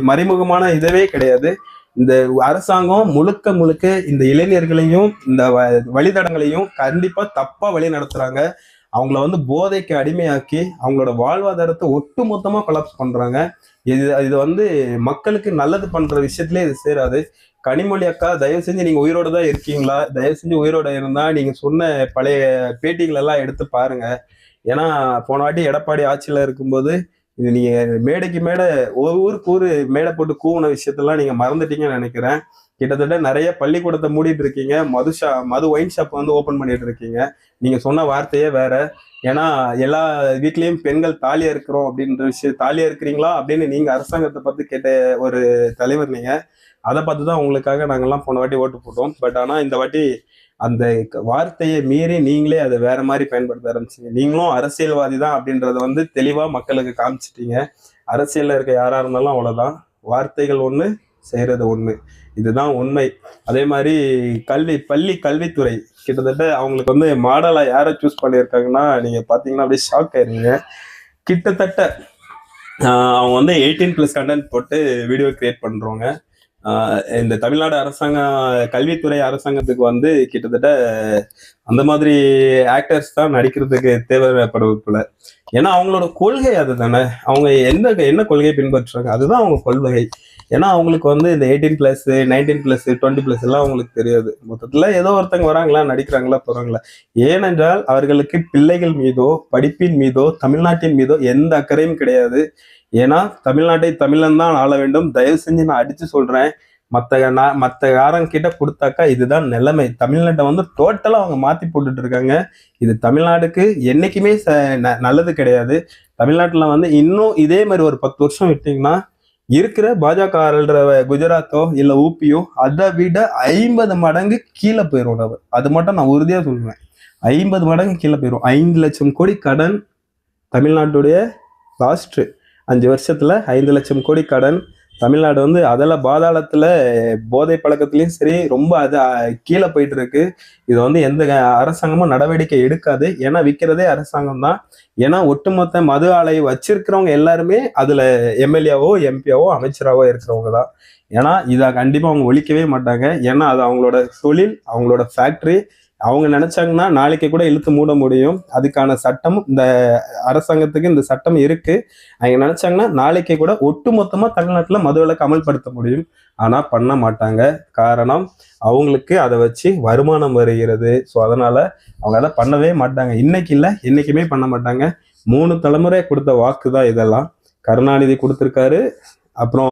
மறைமுகமான இதவே கிடையாது. இந்த அரசாங்கம் முழுக்க முழுக்க இந்த இளைஞர்களையும் இந்த வழித்தடங்களையும் கண்டிப்பா தப்பா வழி நடத்துறாங்க. அவங்கள வந்து போதைக்கு அடிமையாக்கி அவங்களோட வாழ்வாதாரத்தை ஒட்டு மொத்தமா கொலாப்ஸ் பண்றாங்க. இது இது வந்து மக்களுக்கு நல்லது பண்ற விஷயத்திலே இது சேராது. கனிமொழி அக்கா, தயவு செஞ்சு நீங்க உயிரோட தான் இருக்கீங்களா? தயவு செஞ்சு உயிரோட இருந்தா நீங்க சொன்ன பழைய பேட்டிகள் எல்லாம் எடுத்து பாருங்க. ஏன்னா போன வாட்டி எடப்பாடி ஆட்சியில இருக்கும்போது இது நீங்க மேடைக்கு மேடை ஊருக்கு ஊரு மேடை போட்டு கூவுன விஷயத்தெல்லாம் நீங்க மறந்துட்டீங்கன்னு நினைக்கிறேன். கிட்டத்தட்ட நிறைய பள்ளிக்கூடத்தை மூடிட்டு இருக்கீங்க. மது ஒயின் ஷாப் வந்து ஓபன் பண்ணிட்டு இருக்கீங்க. நீங்க சொன்ன வார்த்தையே வேற. ஏன்னா எல்லா வீட்லயும் பெண்கள் தாலியா இருக்கிறோம் அப்படின்ற விஷயம், தாலியா இருக்கிறீங்களா அப்படின்னு நீங்க அரசாங்கத்தை பார்த்து கேட்ட ஒரு தலைவர் நீங்க. அதை பார்த்து தான் உங்களுக்காக நாங்கெல்லாம் போன வாட்டி ஓட்டு போட்டோம். பட் ஆனா இந்த வாட்டி அந்த வார்த்தையை மீறி நீங்களே அதை வேற மாதிரி பயன்படுத்த ஆரம்பிச்சீங்க. நீங்களும் அரசியல்வாதி தான் அப்படின்றத வந்து தெளிவா மக்களுக்கு காமிச்சிட்டீங்க. அரசியல்ல இருக்க யாரா இருந்தாலும் அவ்வளவுதான். வார்த்தைகள் ஒண்ணு, செய்யறது ஒண்ணு. இதுதான் உண்மை. அதே மாதிரி பள்ளி கல்வித்துறை கிட்டத்தட்ட அவங்களுக்கு வந்து மாடலா யாரை சூஸ் பண்ணியிருக்காங்கன்னா நீங்க பாத்தீங்கன்னா அப்படியே ஷாக் ஆயிருங்க. கிட்டத்தட்ட அவங்க வந்து 18+ கண்டென்ட் போட்டு வீடியோ கிரியேட் பண்றவங்க. இந்த தமிழ்நாடு கல்வித்துறை அரசாங்கத்துக்கு வந்து கிட்டத்தட்ட அந்த மாதிரி ஆக்டர்ஸ் தான் நடிக்கிறதுக்கு தேவைப்படுவதில்ல. ஏன்னா அவங்களோட கொள்கை அது தானே. அவங்க என்ன கொள்கையை பின்பற்றுறாங்க அதுதான் அவங்க கொள்கை. ஏன்னா அவங்களுக்கு வந்து இந்த 18+, 19+, 20+ எல்லாம் அவங்களுக்கு தெரியாது. மொத்தத்துல ஏதோ ஒருத்தங்க வராங்களா, நடிக்கிறாங்களா, போறாங்களா. ஏனென்றால் அவர்களுக்கு பிள்ளைகள் மீதோ படிப்பின் மீதோ தமிழ்நாட்டின் மீதோ எந்த அக்கறையும் கிடையாது. ஏன்னா தமிழ்நாட்டை தமிழன் தான் ஆள வேண்டும். தயவு செஞ்சு நான் அடிச்சு சொல்றேன், மற்ற யாரங்க கிட்ட கொடுத்தாக்கா இதுதான் நிலைமை. தமிழ்நாட்டை வந்து டோட்டலா அவங்க மாத்தி போட்டுட்டு இருக்காங்க. இது தமிழ்நாடுக்கு என்னைக்குமே நல்லது கிடையாது. தமிழ்நாட்டுல வந்து இன்னும் இதே மாதிரி ஒரு 10 வருஷம் விட்டீங்கன்னா இருக்கிற பாஜக குஜராத்தோ இல்ல ஊபியோ அதை விட 50 மடங்கு கீழே போயிடும். அது மட்டும் நான் உறுதியா சொல்லுவேன். 50 மடங்கு கீழே போயிடும். 5 லட்சம் கோடி கடன் தமிழ்நாட்டுடைய லாஸ்ட் 5 வருஷத்துல 5 லட்சம் கோடி கடன். தமிழ்நாடு வந்து அதில் பாதாளத்துல போதை பழக்கத்துலயும் சரி ரொம்ப அது கீழே போயிட்டு இருக்கு. இது வந்து எந்த அரசாங்கமும் நடவடிக்கை எடுக்காது. ஏன்னா விற்கிறதே அரசாங்கம் தான். ஏன்னா ஒட்டுமொத்த மது ஆலை வச்சிருக்கிறவங்க எல்லாருமே அதுல எம்எல்ஏவோ எம்பியாவோ அமைச்சராவோ இருக்கிறவங்க தான். ஏன்னா இதை கண்டிப்பா அவங்க ஒழிக்கவே மாட்டாங்க. ஏன்னா அது அவங்களோட தொழில், அவங்களோட ஃபேக்டரி. அவங்க நினைச்சாங்கன்னா நாளைக்கு கூட இழுத்து மூட முடியும். அதுக்கான சட்டமும் இந்த அரசாங்கத்துக்கு இந்த சட்டம் இருக்கு. அவங்க நினைச்சாங்கன்னா நாளைக்கு கூட ஒட்டு மொத்தமா தமிழ்நாட்டுல மதுவிலக்கு அமல்படுத்த முடியும். ஆனா பண்ண மாட்டாங்க. காரணம் அவங்களுக்கு அதை வச்சு வருமானம் வருகிறது. ஸோ அதனால அவங்க அதை பண்ணவே மாட்டாங்க. இன்னைக்கு இல்லை, என்னைக்குமே பண்ண மாட்டாங்க. 3 தலைமுறை கொடுத்த வாக்கு தான் இதெல்லாம். கருணாநிதி கொடுத்திருக்காரு. அப்புறம்